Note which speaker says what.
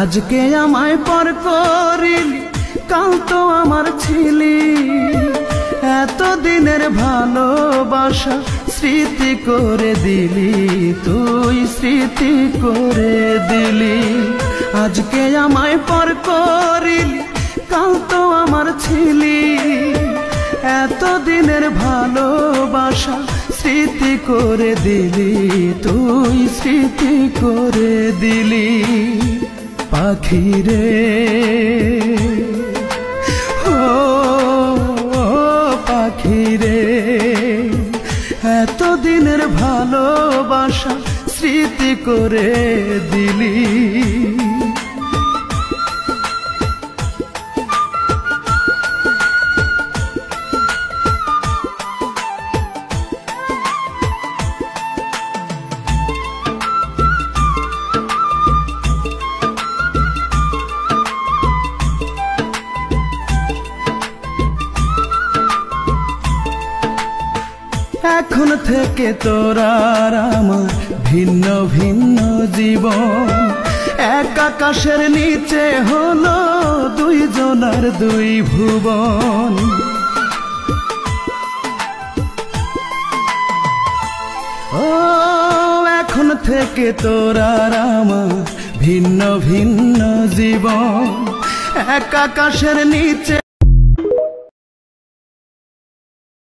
Speaker 1: আজকে আমায় পর করিলি, কাল তো আমার ছিলি। এত দিনের ভালোবাসা স্মৃতি করে দিলি, তুই স্মৃতি করে দিলি। আজকে আমায় পর করিলি, কাল তো আমার ছিলি। এত দিনের ভালোবাসা স্মৃতি করে দিলি, তুই স্মৃতি করে দিলি। পাখিরে ও পাখিরে, এত দিনের ভালোবাসা স্মৃতি করে দিলি। এখন থেকে তোর আর আমার ভিন্ন ভিন্ন জীবন। এক আকাশের নিচে হলো দুইজনার দুই ভুবন। ও এখন থেকে তোর আর আমার ভিন্ন ভিন্ন জীবন। এক আকাশের নিচে